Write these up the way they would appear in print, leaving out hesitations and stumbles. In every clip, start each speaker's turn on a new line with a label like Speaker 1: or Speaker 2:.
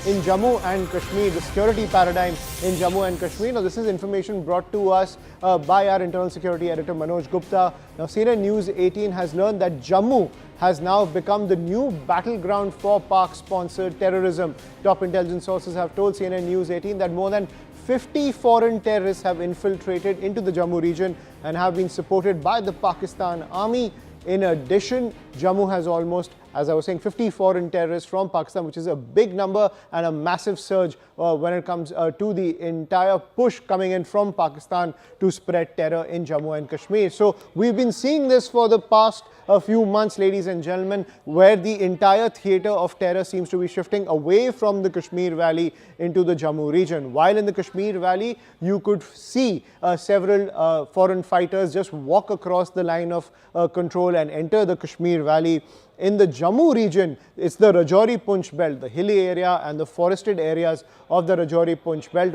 Speaker 1: in Jammu and Kashmir, the security paradigm in Jammu and Kashmir. Now, this is information brought to us by our internal security editor Manoj Gupta. Now, CNN News 18 has learned that Jammu has now become the new battleground for Pak-sponsored terrorism. Top intelligence sources have told CNN News 18 that more than 50 foreign terrorists have infiltrated into the Jammu region and have been supported by the Pakistan Army. In addition, Jammu has almost, as I was saying, 50 foreign terrorists from Pakistan, which is a big number and a massive surge when it comes to the entire push coming in from Pakistan to spread terror in Jammu and Kashmir. So we've been seeing this for the past few months, ladies and gentlemen, where the entire theatre of terror seems to be shifting away from the Kashmir Valley into the Jammu region. While in the Kashmir Valley, you could see several foreign fighters just walk across the line of control and enter the Kashmir Valley. In the Jammu region, it's the Rajouri Poonch belt, the hilly area and the forested areas of the Rajouri Poonch belt,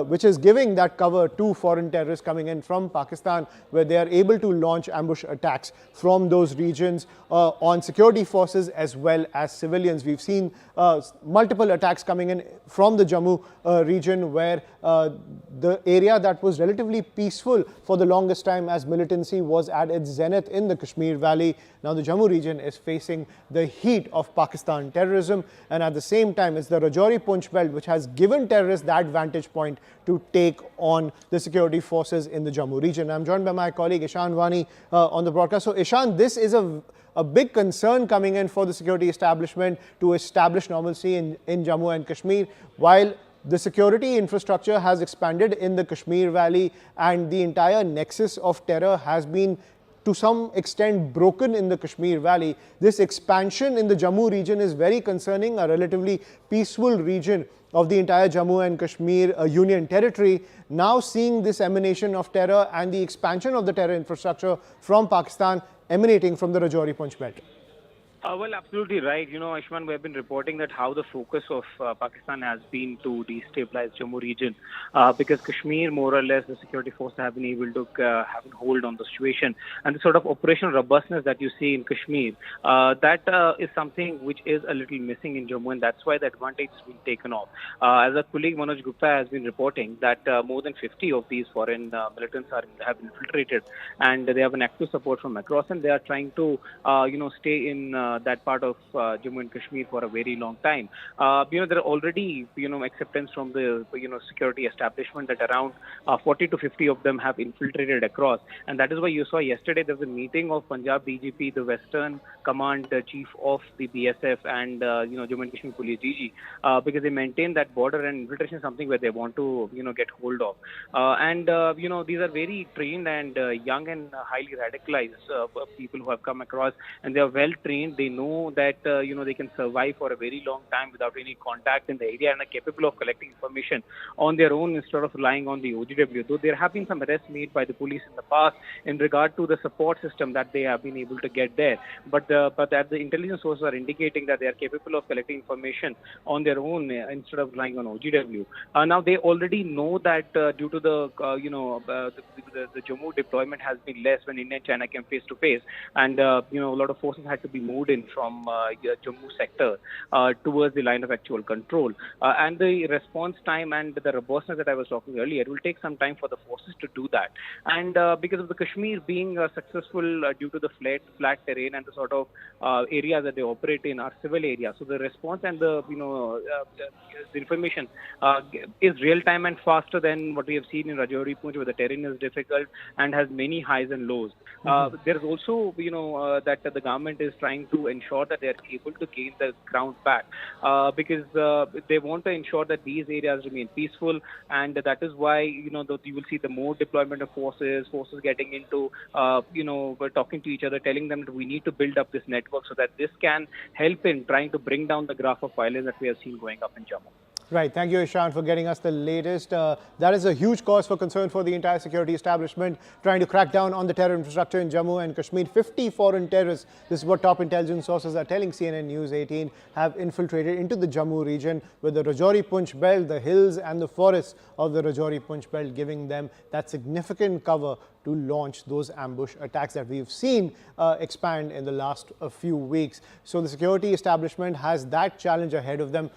Speaker 1: which is giving that cover to foreign terrorists coming in from Pakistan, where they are able to launch ambush attacks from those regions on security forces as well as civilians. We've seen multiple attacks coming in from the Jammu region, where the area that was relatively peaceful for the longest time as militancy was at its zenith in the Kashmir Valley. Now the Jammu region is facing the heat of Pakistan terrorism, and at the same time it's the Rajouri Poonch belt which has given terrorists that vantage point to take on the security forces in the Jammu region. I'm joined by my colleague Ishan Wani on the broadcast. So Ishan, this is a big concern coming in for the security establishment to establish normalcy in Jammu and Kashmir, while the security infrastructure has expanded in the Kashmir Valley and the entire nexus of terror has been to some extent broken in the Kashmir Valley. This expansion in the Jammu region is very concerning, a relatively peaceful region of the entire Jammu and Kashmir Union territory, now seeing this emanation of terror and the expansion of the terror infrastructure from Pakistan emanating from the Rajouri Poonch belt.
Speaker 2: Well, absolutely right. You know, Ashman, we have been reporting that how the focus of Pakistan has been to destabilize Jammu region because Kashmir, more or less, the security forces have been able to have a hold on the situation. And the sort of operational robustness that you see in Kashmir, that is something which is a little missing in Jammu, and that's why the advantage has been taken off. As a colleague, Manoj Gupta, has been reporting that more than 50 of these foreign militants have infiltrated, and they have an active support from across, and they are trying to, stay in that part of Jammu and Kashmir for a very long time. There are already, acceptance from the, security establishment that around 40 to 50 of them have infiltrated across. And that is why you saw yesterday there was a meeting of Punjab DGP, the Western Command Chief of the BSF and, Jammu and Kashmir Police DG, because they maintain that border and infiltration is something where they want to, get hold of. These are very trained and young and highly radicalized people who have come across, and they are well trained. They know that, they can survive for a very long time without any contact in the area and are capable of collecting information on their own instead of relying on the OGW. Though there have been some arrests made by the police in the past in regard to the support system that they have been able to get there. But that the intelligence sources are indicating that they are capable of collecting information on their own instead of relying on OGW. Now they already know that due to the, the Jammu deployment has been less when India and China came face to face, and a lot of forces had to be moved in from Jammu sector towards the line of actual control. And the response time and the robustness that I was talking earlier, it will take some time for the forces to do that. And because of the Kashmir being successful due to the flat terrain and the sort of areas that they operate in are civil areas, so the response and the the information is real time and faster than what we have seen in Rajouri Poonch, where the terrain is difficult and has many highs and lows. There is also that the government is trying to ensure that they are able to gain the ground back because they want to ensure that these areas remain peaceful, and that is why you will see the more deployment of forces getting into talking to each other, telling them that we need to build up this network so that this can help in trying to bring down the graph of violence that we have seen going up in Jammu.
Speaker 1: Right. Thank you, Ishan, for getting us the latest. That is a huge cause for concern for the entire security establishment, trying to crack down on the terror infrastructure in Jammu and Kashmir. 50 foreign terrorists, this is what top intelligence sources are telling CNN News 18, have infiltrated into the Jammu region, with the Rajouri Poonch belt, the hills and the forests of the Rajouri Poonch belt giving them that significant cover to launch those ambush attacks that we've seen expand in the last few weeks. So the security establishment has that challenge ahead of them,